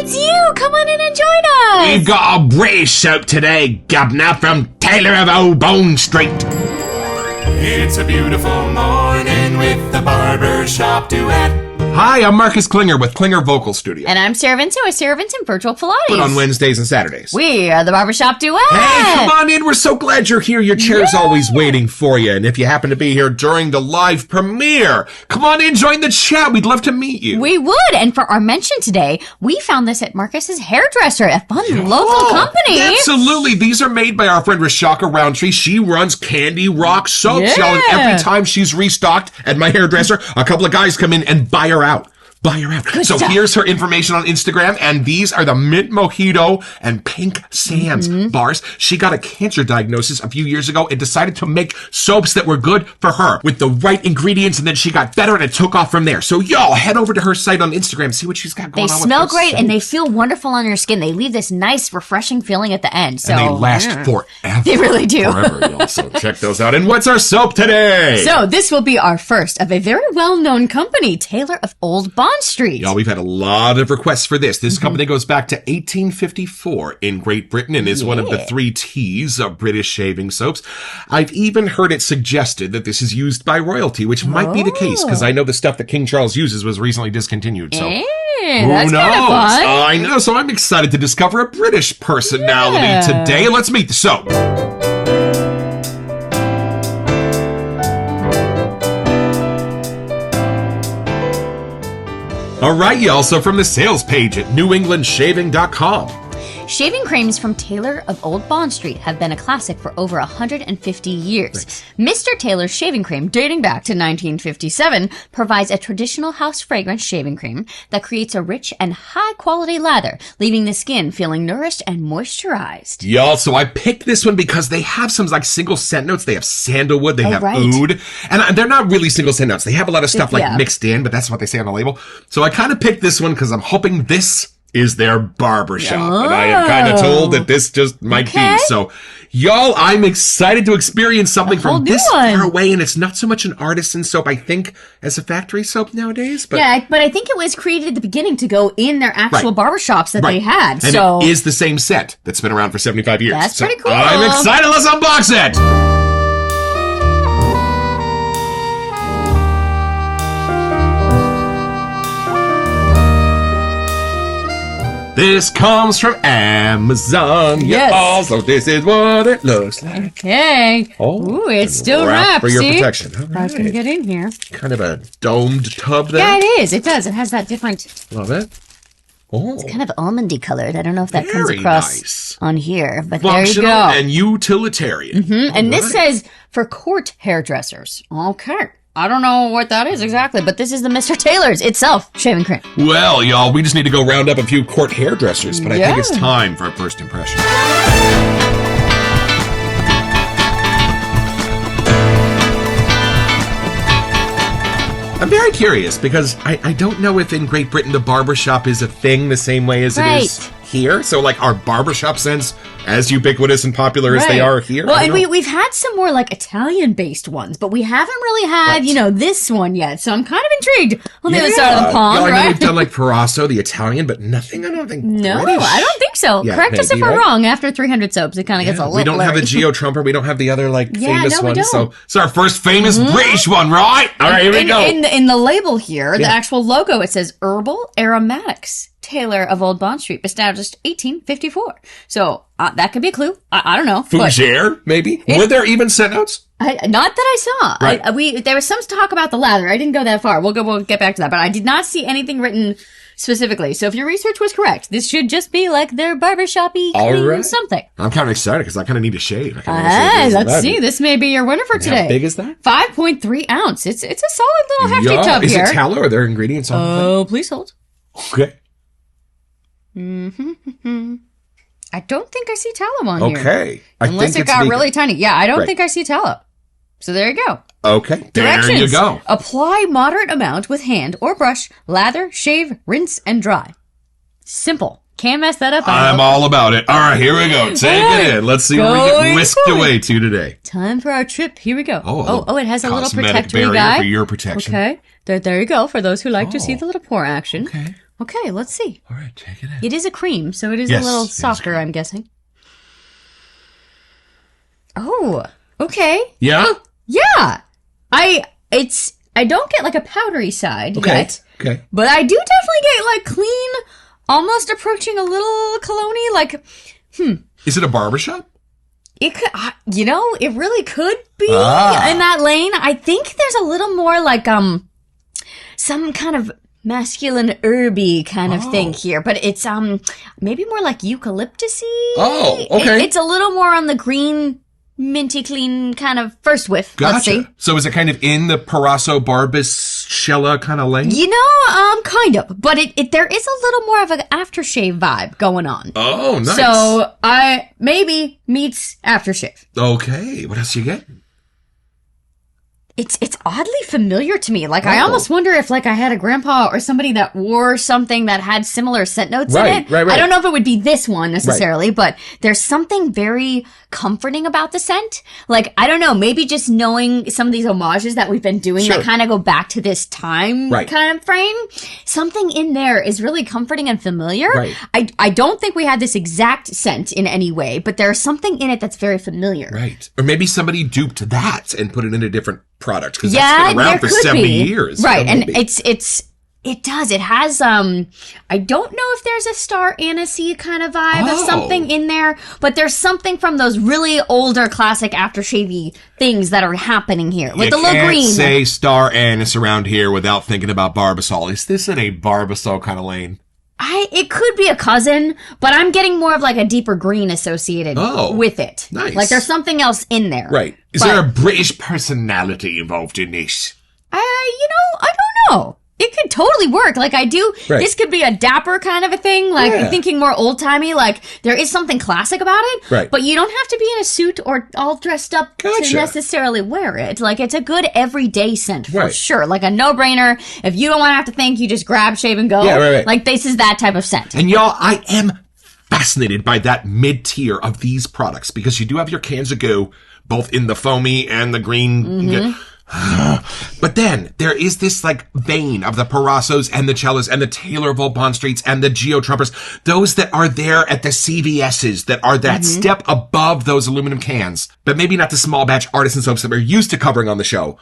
It's you! Come on in and join us! We've got a British soap today, Gubner, from Taylor of Old Bone Street. It's a beautiful morning with the Barbershop Duet. Hi, I'm Marcus Klinger with Klinger Vocal Studio. And I'm Sarah Vincent with Sarah Vincent Virtual Pilates. But on Wednesdays and Saturdays. We are the Barbershop Duet. Hey, come on in. We're so glad you're here. Your chair's always waiting for you. And if you happen to be here during the live premiere, come on in, join the chat. We'd love to meet you. We would. And for our mention today, we found this at Marcus's Hairdresser, a fun local company. Absolutely. These are made by our friend Rashaka Roundtree. She runs Candy Rock Soaps, y'all. And every time she's restocked at my hairdresser, a couple of guys come in and buy her out. Good so stuff. Here's her information on Instagram, and these are the Mint Mojito and Pink Sands bars. She got a cancer diagnosis a few years ago and decided to make soaps that were good for her with the right ingredients, and then she got better and it took off from there. So y'all head over to her site on Instagram, see what she's got going on. They smell with great soaps. and they feel wonderful on your skin. They leave this nice, refreshing feeling at the end. So And they last forever. They really do. Forever, y'all. So check those out. And what's our soap today? So this will be our first of a very well-known company, Taylor of Old Bond Street. Y'all, we've had a lot of requests for this. This company goes back to 1854 in Great Britain and is one of the 3 T's of British shaving soaps. I've even heard it suggested that this is used by royalty, which might be the case, because I know the stuff that King Charles uses was recently discontinued. So That's who knows? kind of fun. I know. So I'm excited to discover a British personality today. Let's meet the soap. All right, y'all. So from the sales page at newenglandshaving.com. Shaving creams from Taylor of Old Bond Street have been a classic for over 150 years. Mr. Taylor's shaving cream, dating back to 1957, provides a traditional house fragrance shaving cream that creates a rich and high-quality lather, leaving the skin feeling nourished and moisturized. Y'all, so I picked this one because they have some like single scent notes. They have sandalwood, they have oud, and they're not really single scent notes. They have a lot of stuff like mixed in, but that's what they say on the label. So I kind of picked this one because I'm hoping this is their barbershop. And I am kind of told that this just might be. So, y'all, I'm excited to experience something from this far away. And it's not so much an artisan soap, I think, as a factory soap nowadays. But yeah, but I think it was created at the beginning to go in their actual barbershops that they had. And so it is the same scent that's been around for 75 years. That's pretty cool. I'm excited. Let's unbox it. This comes from Amazon. Yes. Y'all, so this is what it looks like. Okay. Oh, ooh, it's still wrapped. for your See? protection. All I was going to right. get in here. Kind of a domed tub there. Yeah, it is. It does. It has that different, Love it. Oh, kind of almondy colored. I don't know if that comes very across nice. on here, but there you Functional go. and utilitarian. And this says for court hairdressers. Okay. I don't know what that is exactly, but this is the Mr. Taylor's itself shaving cream. Well, y'all, we just need to go round up a few court hairdressers, but I think it's time for a first impression. I'm very curious because I don't know if in Great Britain the barbershop is a thing the same way as it is here. So, like, are barbershop scents as ubiquitous and popular as they are here? Well, and we've had some more, like, Italian-based ones, but we haven't really had, you know, this one yet. So I'm kind of intrigued on the other side of the pond, I know right? we've done, like, Parasso, the Italian, but nothing, I don't think, No, British. I don't think so. Yeah, Correct us if maybe, I'm right? wrong. After 300 soaps, it kind of gets a little We don't have a blurry. Geo Trumper. We don't have the other, like, famous no, we ones. don't. So it's our first famous British one, right? All right, here we go. In the label here, the actual logo, it says Herbal Aromatics, Taylor of Old Bond Street, established 1854. So that could be a clue. I don't know. but- Fougere, maybe? Were there even scent notes? not that I saw. Right. There was some talk about the lather. I didn't go that far. We'll get back to that. But I did not see anything written specifically. So if your research was correct, this should just be like their barbershop-y cream something. I'm kind of excited because I kind of need to shave. Let's see. This may be your winner for today. How big is that? 5.3 ounce. It's a solid little hefty tub is here. it tallow? Are there ingredients on the Oh, please hold. thing? Okay. I don't think I see tallow on here. Okay. Unless it got really tiny. Yeah, I don't think I see tallow. So there you go. Okay. There Directions. you go. Apply moderate amount with hand or brush, lather, shave, rinse, and dry. Simple. Can't mess that up. I'm all about it. All right, here we go. Take it in. Let's see what we get whisked away to today. Time for our trip. Here we go. Oh, it has a little cosmetic protectory barrier guy. for your protection. Okay. There you go, for those who like to see the little pore action. Okay. Okay, let's see. All right, take it in. It is a cream, so it is a little softer, I'm guessing. Oh, okay. Yeah? Yeah. I don't get like a powdery side yet. Okay. But I do definitely get like clean, almost approaching a little cologne-y, like, Is it a barbershop? It could, it really could be in that lane. I think there's a little more like, some kind of masculine herby kind of thing here, but it's, maybe more like eucalyptus-y. Oh, okay. It's a little more on the green, minty clean kind of first whiff. Gotcha. Let's see. So is it kind of in the Parasso Barbicella kind of lane? Kind of, but there is a little more of an aftershave vibe going on. Oh, nice. So maybe meets aftershave. Okay, what else you get? It's oddly familiar to me. Like, I almost wonder if, like, I had a grandpa or somebody that wore something that had similar scent notes in it. Right. I don't know if it would be this one necessarily, but there's something very comforting about the scent. Like, I don't know, maybe just knowing some of these homages that we've been doing that kind of go back to this time kind of frame. Something in there is really comforting and familiar. Right. I don't think we had this exact scent in any way, but there's something in it that's very familiar. Right. Or maybe somebody duped that and put it in a different product, because that's been around for 70 years. Right, and it does. It has, I don't know if there's a star anise-y kind of vibe of something in there, but there's something from those really older classic aftershave-y things that are happening here. With the little green. You can't say star anise around here without thinking about Barbasol. Is this in a Barbasol kind of lane? It could be a cousin, but I'm getting more of like a deeper green associated with it. Nice. Like there's something else in there. Right. Is there a British personality involved in this? I don't know. It could totally work. Like I do, this could be a dapper kind of a thing. Like thinking more old timey. Like there is something classic about it. Right. But you don't have to be in a suit or all dressed up to necessarily wear it. Like it's a good everyday scent for sure. Like a no brainer. If you don't want to have to think, you just grab, shave, and go. Yeah, Like this is that type of scent. And y'all, I am fascinated by that mid tier of these products, because you do have your cans of goo, both in the foamy and the green. But then there is this like vein of the Parassos and the Cellas and the Taylor of Old Bond Streets and the Geo Trumpers, those that are there at the CVS's, that are that step above those aluminum cans, but maybe not the small batch artisan soaps that we're used to covering on the show.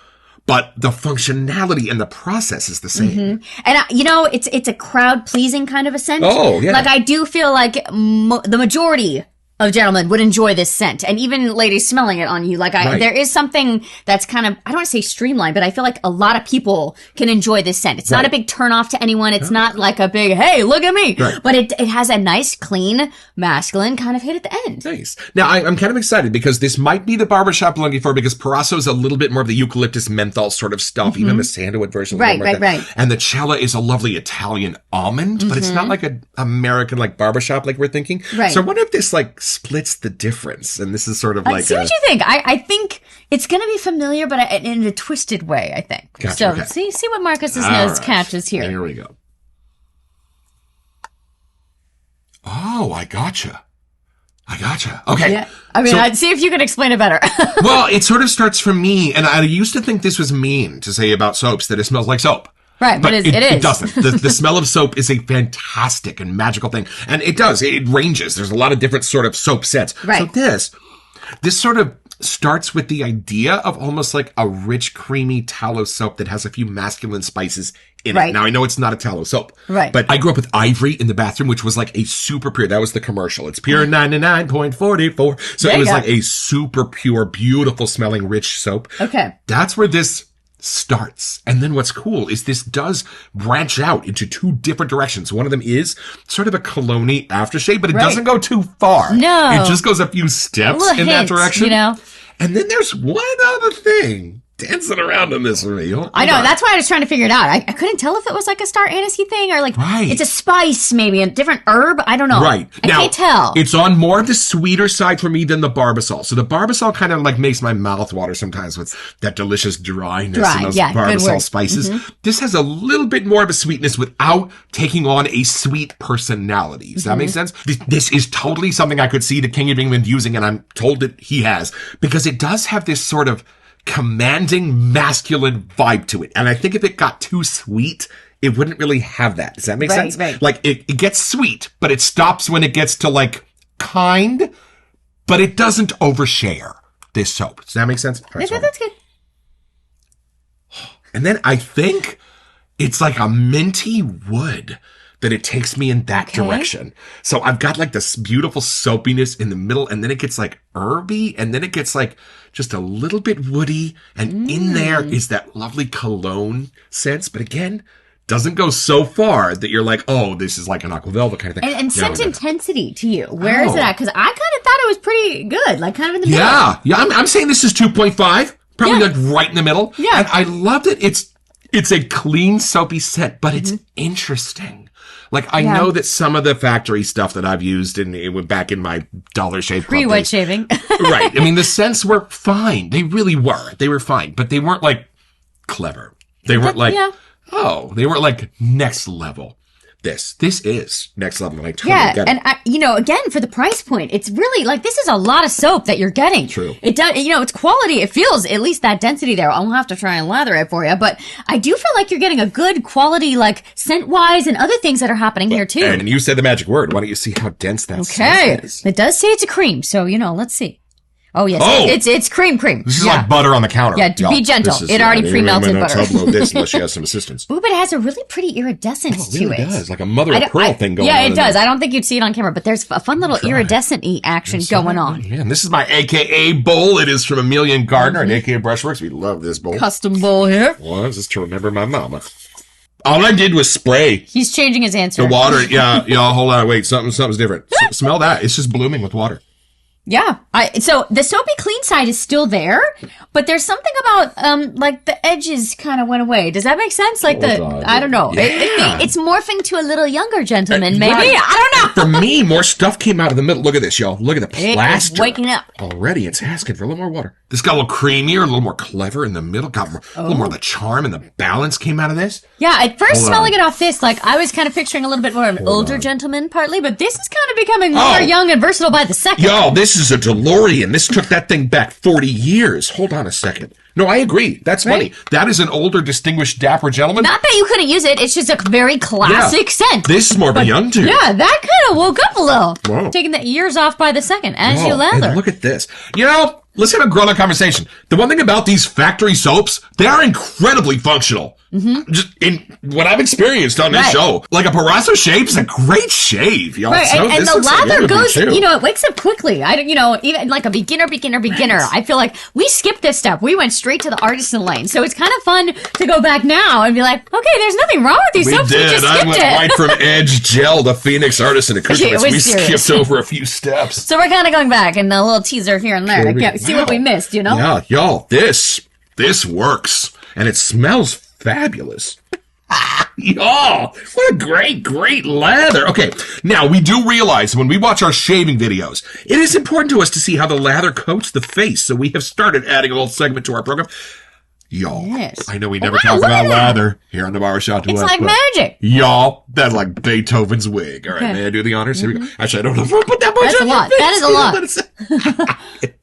But the functionality and the process is the same. And, it's a crowd pleasing kind of a scent. Oh, yeah. Like I do feel like the majority of gentlemen would enjoy this scent, and even ladies smelling it on you. Like there is something that's kind of, I don't want to say streamlined, but I feel like a lot of people can enjoy this scent. It's not a big turn off to anyone. It's not like a big, hey, look at me. Right. But it has a nice, clean, masculine kind of hit at the end. Nice. Now, I'm kind of excited because this might be the barbershop I'm looking for, because Parasso is a little bit more of the eucalyptus menthol sort of stuff, even the sandalwood version. Right. And the Cella is a lovely Italian almond, but it's not like an American like barbershop like we're thinking. Right. So I wonder if this like splits the difference, and this is sort of like see what you think. I think it's going to be familiar, but in a twisted way, I think. Gotcha, see what Marcus's nose catches here. Here we go. Oh, I gotcha. Okay. Yeah. I mean, I'd see if you can explain it better. Well, it sort of starts from me, and I used to think this was mean to say about soaps, that it smells like soap. Right, but it is. It doesn't. The smell of soap is a fantastic and magical thing. And it does. It ranges. There's a lot of different sort of soap scents. Right. So this sort of starts with the idea of almost like a rich, creamy tallow soap that has a few masculine spices in it. Now, I know it's not a tallow soap. Right. But I grew up with Ivory in the bathroom, which was like a super pure. That was the commercial. It's pure 99.44. So it was like a super pure, beautiful smelling, rich soap. Okay. That's where this starts. And then what's cool is this does branch out into two different directions. One of them is sort of a cologne-y aftershave, but it doesn't go too far. No. It just goes a few steps in that direction. You know? And then there's one other thing dancing around on this for me. I know. That's why I was trying to figure it out. I couldn't tell if it was like a star anise thing or like it's a spice, maybe a different herb. I don't know. Right. I can't tell. It's on more of the sweeter side for me than the Barbasol. So the Barbasol kind of like makes my mouth water sometimes with that delicious dryness and those Barbasol spices. This has a little bit more of a sweetness without taking on a sweet personality. Does that make sense? This is totally something I could see the King of England using, and I'm told that he has, because it does have this sort of commanding masculine vibe to it. And I think if it got too sweet, it wouldn't really have that. Does that make sense? Right. Like it gets sweet, but it stops when it gets to like kind, but it doesn't overshare this soap. Does that make sense? Right, that's good. And then I think it's like a minty wood that it takes me in that direction. So I've got like this beautiful soapiness in the middle, and then it gets like herby, and then it gets like just a little bit woody, and in there is that lovely cologne sense. But again, doesn't go so far that you're like, oh, this is like an aqua velvet kind of thing. And scent intensity to you. Where is it at? Because I kind of thought it was pretty good, like kind of in the middle. Yeah. I'm saying this is 2.5, probably like right in the middle. Yeah. And I loved it. It's a clean, soapy scent, but it's interesting. Like, I know that some of the factory stuff that I've used back in my Dollar Shave Club Pre-wet shaving. Right. I mean, the scents were fine. They really were. They were fine. But they weren't, like, clever. They weren't like, they weren't, like, next level. This is next level. I totally get it. And again, for the price point, it's really like, this is a lot of soap that you're getting. True. It does, it's quality. It feels at least that density there. I'll have to try and lather it for you, but I do feel like you're getting a good quality, like scent wise and other things that are happening here too. And you said the magic word. Why don't you see how dense that scent is? It does say it's a cream. So, let's see. Oh, yes. It's cream. This is like butter on the counter. Yeah, be gentle. It already pre-melted butter. This unless she has some assistance. Ooh, but it has a really pretty iridescence to it. It does. Like a mother of pearl thing going on. Yeah, it does. I don't think you'd see it on camera, but there's a fun little iridescent-y action going on. Yeah, and this is my AKA bowl. It is from Amelia & Gardner at AKA Brushworks. We love this bowl. Custom bowl here. Well, this is to remember my mama. All I did was spray. He's changing his answer. The water. Yeah, hold on. Wait, something's different. Smell that. It's just blooming with water. Yeah. So the soapy clean side is still there, but there's something about, like the edges kind of went away. Does that make sense? Like I don't know. Yeah. It's morphing to a little younger gentleman, maybe. Right. I don't know. For me, more stuff came out of the middle. Look at this, y'all. Look at the plaster. It's waking up. Already, it's asking for a little more water. This got a little creamier, a little more clever in the middle. Got a little more of the charm and the balance came out of this. Yeah, at first smelling it off this, like I was kind of picturing a little bit more of an older gentleman partly, but this is kind of becoming more young and versatile by the second. Y'all, this is a DeLorean. This took that thing back 40 years. Hold on a second. No, I agree. That's funny. That is an older, distinguished, dapper gentleman. Not that you couldn't use it. It's just a very classic scent. This is more of a young dude. Yeah, that kind of woke up a little. Whoa. Taking the ears off by the second as you lather. And look at this. Let's have a grown-up conversation. The one thing about these factory soaps, they are incredibly functional. Mm-hmm. Just in what I've experienced on this show. Like a Parasso shave is a great shave, y'all. Right, and the lather goes, it wakes up quickly. Even like a beginner. Right. I feel like we skipped this step. We went straight to the artisan lane. So it's kind of fun to go back now and be like, okay, there's nothing wrong with these soaps. We just skipped I went right from Edge Gel to Phoenix Artisan to Christmas. We skipped over a few steps. So we're kind of going back and a little teaser here and there to see what we missed, Yeah, y'all, this works. And it smells fabulous. Y'all, what a great lather. Okay, now we do realize when we watch our shaving videos, it is important to us to see how the lather coats the face. So we have started adding a little segment to our program. Y'all, I know we never talk about lather here on the Barbershop Duet. It's like magic. Y'all, that's like Beethoven's wig. All right, may I do the honors? Here we go. Actually, I don't know if I put that much on your face. That is a lot.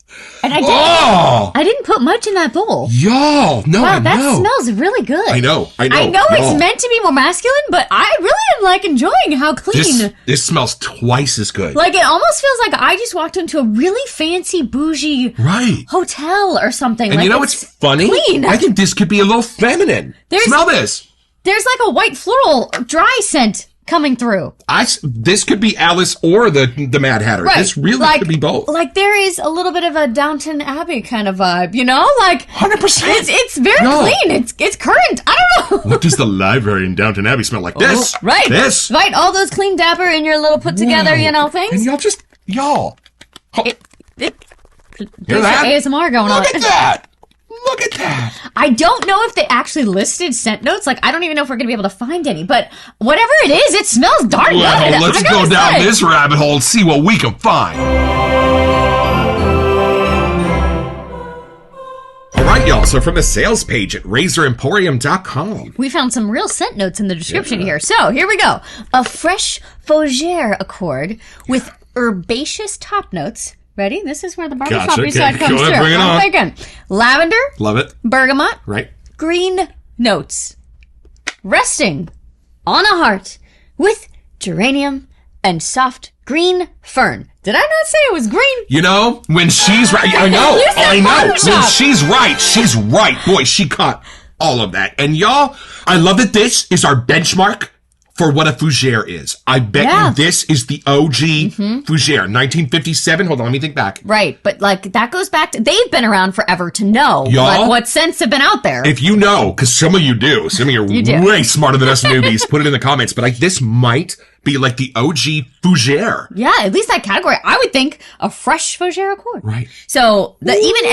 And I didn't put much in that bowl. Y'all, no, wow, I know. That smells really good. I know. It's meant to be more masculine, but I really am like enjoying how clean. This smells twice as good. Like it almost feels like I just walked into a really fancy bougie hotel or something. And like what's funny? Clean. I think this could be a little feminine. Smell this. There's like a white floral dry scent coming through. This could be Alice or the Mad Hatter. Right. This really could be both. Like there is a little bit of a Downton Abbey kind of vibe, Like 100%. It's very clean. It's current. I don't know. What does the library in Downton Abbey smell like? This. Right. This. Right. All those clean dapper in your little put together, things. And y'all. There's ASMR going on. Look at that. Look at that. I don't know if they actually listed scent notes. Like, I don't even know if we're going to be able to find any. But whatever it is, it smells darn good. Well, let's go down this rabbit hole and see what we can find. All right, y'all. So from the sales page at razoremporium.com. We found some real scent notes in the description here. So here we go. A fresh fougere accord with herbaceous top notes. Ready? This is where the barbershop side comes through. Bring it on. I'm thinking lavender. Love it. Bergamot. Right. Green notes. Resting on a heart with geranium and soft green fern. Did I not say it was green? You know, when she's right, I know. When she's right. Boy, she caught all of that. And y'all, I love that this is our benchmark for what a fougere is. I bet you this is the OG fougere. 1957. Hold on, let me think back. Right, but like that goes back to, they've been around forever to know like, what scents have been out there. If you know, because some of you do. Some of you are way smarter than us newbies. Put it in the comments. But like this might be like the OG fougere. Yeah, at least that category. I would think a fresh fougere accord. Right. So and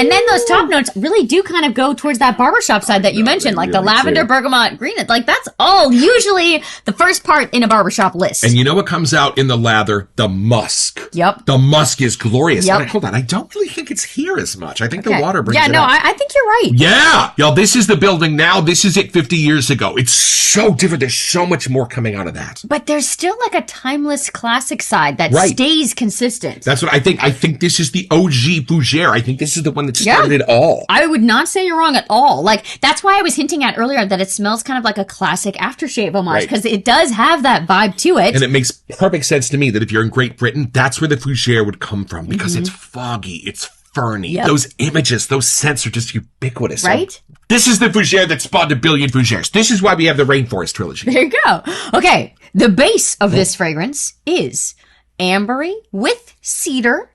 then those top notes really do kind of go towards that barbershop side that you mentioned, like the lavender, bergamot, green. Like that's all usually the first part in a barbershop list. And you know what comes out in the lather? The musk. Yep. The musk is glorious. Yep. Hold on, I don't really think it's here as much. I think the water brings it out. I think you're right. Yeah. Y'all, this is the building now. This is it 50 years ago. It's so different. There's so much more coming out of that. But there's still like a timeless classic side that stays consistent. That's what I think. I think this is the OG fougere. I think this is the one that started it all. I would not say you're wrong at all. Like, that's why I was hinting at earlier that it smells kind of like a classic aftershave homage, because it does have that vibe to it. And it makes perfect sense to me that if you're in Great Britain, that's where the fougere would come from, because it's foggy, it's ferny. Yep. Those images, those scents are just ubiquitous. Right? So this is the fougere that spawned a billion fougeres. This is why we have the Rainforest trilogy. There you go. Okay. The base of this fragrance is ambery with cedar,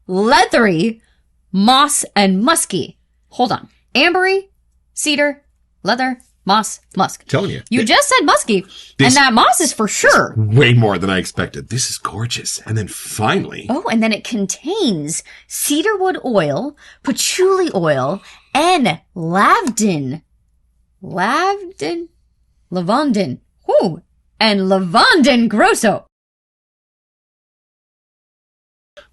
leathery, moss, and musky. Hold on. Ambery, cedar, leather, moss, musk. Telling you. You just said musky, and that moss is for sure. Way more than I expected. This is gorgeous. And then finally. Oh, and then it contains cedarwood oil, patchouli oil, and lavandin. Ooh. And lavandin grosso.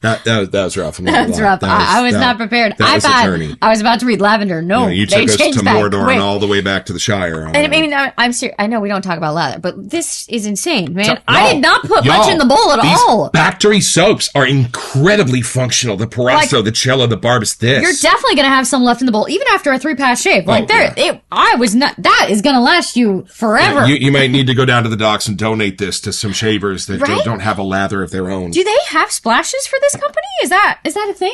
That was rough. That's rough. I was not prepared. I thought I was about to read lavender. No, you took us to Mordor and all the way back to the Shire. And I mean, I'm serious. I know we don't talk about lather, but this is insane, man. I did not put much in the bowl at all. Factory soaps are incredibly functional. The Parazzo, the Cello, the Barbus. This. You're definitely gonna have some left in the bowl, even after a 3-pass shave. Like that is gonna last you forever. You might need to go down to the docks and donate this to some shavers that don't have a lather of their own. Do they have splashes for this company? Is that a thing?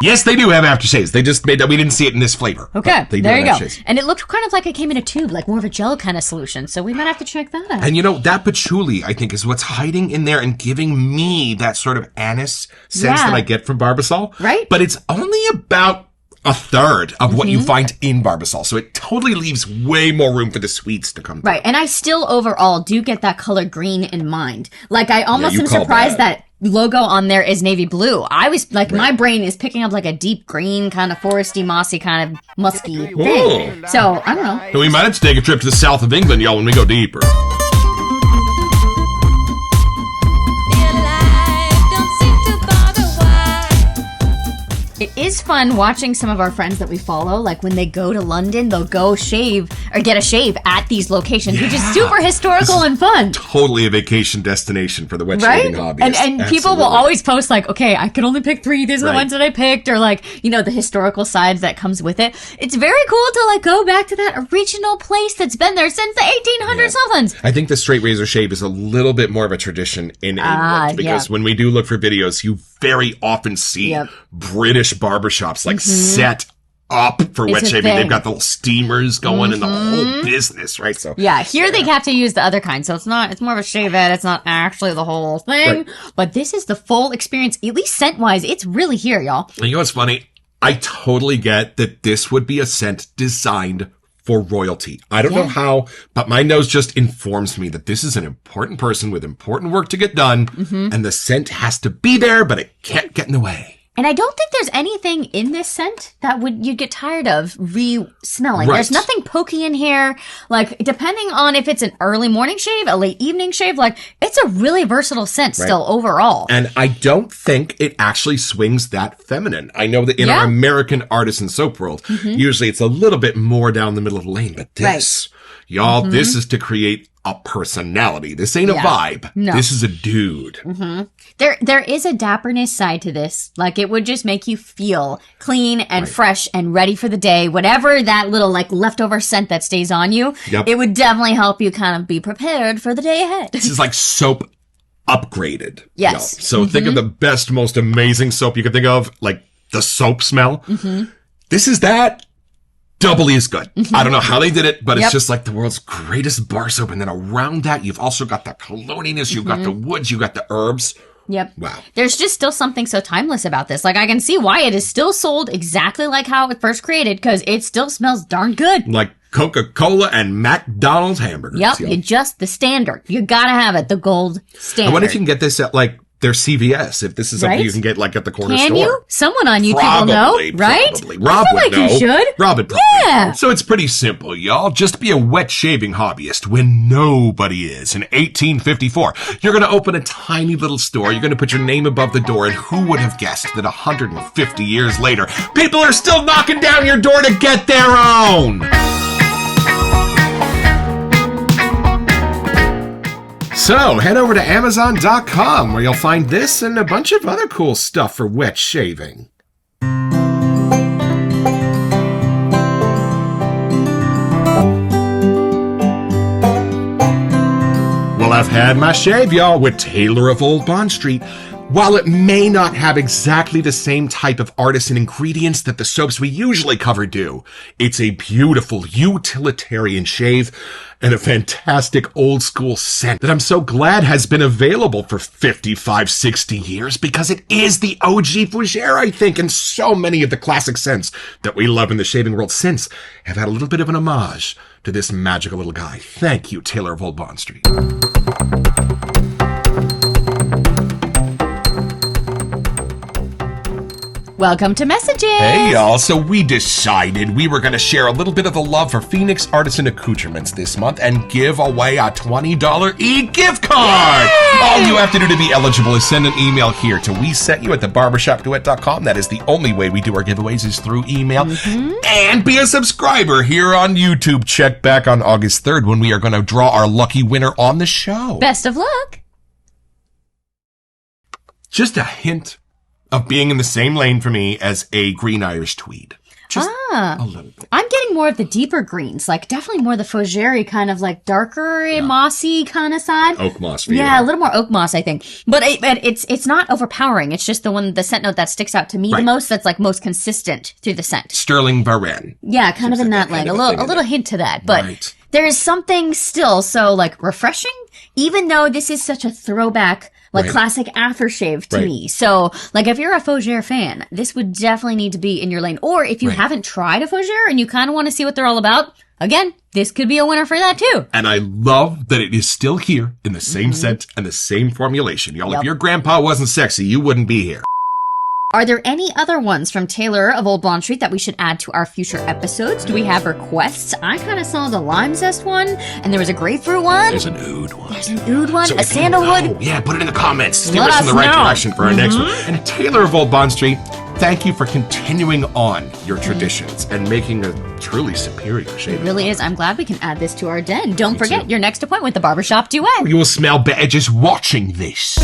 Yes, they do have aftershaves. They just made that. We didn't see it in this flavor. Okay, there you go. And it looked kind of like it came in a tube, like more of a gel kind of solution. So we might have to check that out. And you know, that patchouli, I think, is what's hiding in there and giving me that sort of anise sense that I get from Barbasol. Right. But it's only about a third of what you find in Barbasol. So it totally leaves way more room for the sweets to come through. Right. And I still overall do get that color green in mind. Like I almost am surprised that logo on there is navy blue. I was like, my brain is picking up like a deep green kind of foresty, mossy kind of musky thing. So I don't know. We might have to take a trip to the south of England, y'all, when we go deeper. It is fun watching some of our friends that we follow. Like when they go to London, they'll go shave or get a shave at these locations, which is super historical and fun. Totally a vacation destination for the wet shaving hobby. And people will always post like, okay, I could only pick 3. These are the ones that I picked, or like, you know, the historical sides that comes with it. It's very cool to like go back to that original place that's been there since the 1800s somethings. I think the straight razor shave is a little bit more of a tradition in England because when we do look for videos, you very often see British barbershops like set up for wet shaving. They've got the little steamers going and the whole business, right? So here they have to use the other kind. So it's more of a shavette. It's not actually the whole thing, but this is the full experience, at least scent wise. It's really here, y'all. And you know what's funny? I totally get that this would be a scent designed for royalty. I don't know how, but my nose just informs me that this is an important person with important work to get done, and the scent has to be there, but it can't get in the way. And I don't think there's anything in this scent that you'd get tired of re-smelling. Right. There's nothing pokey in here. Like, depending on if it's an early morning shave, a late evening shave, like, it's a really versatile scent still overall. And I don't think it actually swings that feminine. I know that in our American artisan soap world, usually it's a little bit more down the middle of the lane. But this, y'all, this is to create a personality. This ain't a vibe. No. This is a dude. There is a dapperness side to this. Like, it would just make you feel clean and fresh and ready for the day. Whatever that little, like, leftover scent that stays on you, it would definitely help you kind of be prepared for the day ahead. This is like soap upgraded. Yes. Y'all. So think of the best, most amazing soap you could think of, like the soap smell. This is that. Doubly as good. I don't know how they did it, but it's just like the world's greatest bar soap. And then around that, you've also got the cologniness, you've got the woods, you've got the herbs. Yep. Wow. There's just still something so timeless about this. Like, I can see why it is still sold exactly like how it first created, because it still smells darn good. Like Coca-Cola and McDonald's hamburgers. Yep. You just the standard. You gotta have it. The gold standard. I wonder if you can get this at, like, their CVS, if this is something you can get, like, at the corner store. Can you? Someone on YouTube will know, right? Probably. Rob I feel would like know. You should. Rob would probably know. So it's pretty simple, y'all. Just be a wet shaving hobbyist when nobody is. In 1854, you're going to open a tiny little store. You're going to put your name above the door, and who would have guessed that 150 years later, people are still knocking down your door to get their own? So, head over to Amazon.com where you'll find this and a bunch of other cool stuff for wet shaving. Well, I've had my shave, y'all, with Taylor of Old Bond Street. While it may not have exactly the same type of artisan ingredients that the soaps we usually cover do, it's a beautiful utilitarian shave and a fantastic old school scent that I'm so glad has been available for 55, 60 years because it is the OG fougere, I think, and so many of the classic scents that we love in the shaving world since have had a little bit of an homage to this magical little guy. Thank you, Taylor of Old Bond Street. Welcome to Messages. Hey, y'all. So we decided we were going to share a little bit of the love for Phoenix Artisan Accoutrements this month and give away a $20 e-gift card. Yay! All you have to do to be eligible is send an email here to WeSentYou@theBarbershopDuet.com. That is the only way we do our giveaways is through email. And be a subscriber here on YouTube. Check back on August 3rd when we are going to draw our lucky winner on the show. Best of luck. Just a hint of being in the same lane for me as a green Irish tweed. Just a little bit. I'm getting more of the deeper greens, like definitely more the fougere kind of like darker and mossy kind of side. Oak moss for a little more oak moss, I think. But it's not overpowering. It's just the scent note that sticks out to me the most, that's like most consistent through the scent. Sterling Varenne. Yeah, kind of in that lane. A little hint to that. But there is something still so like refreshing, even though this is such a throwback classic aftershave to me. So, like, if you're a fougere fan, this would definitely need to be in your lane. Or if you haven't tried a fougere and you kind of want to see what they're all about, again, this could be a winner for that too. And I love that it is still here in the same scent and the same formulation. Y'all, if your grandpa wasn't sexy, you wouldn't be here. Are there any other ones from Taylor of Old Bond Street that we should add to our future episodes? Do we have requests? I kind of saw the lime zest one, and there was a grapefruit one. There's an oud one. There's an oud one, so a sandalwood. Yeah, put it in the comments. Steer us in the right direction for our next one. And Taylor of Old Bond Street, thank you for continuing on your traditions and making a truly superior shave. It really is. I'm glad we can add this to our den. Don't forget your next appointment with the Barbershop Duet. You will smell better just watching this.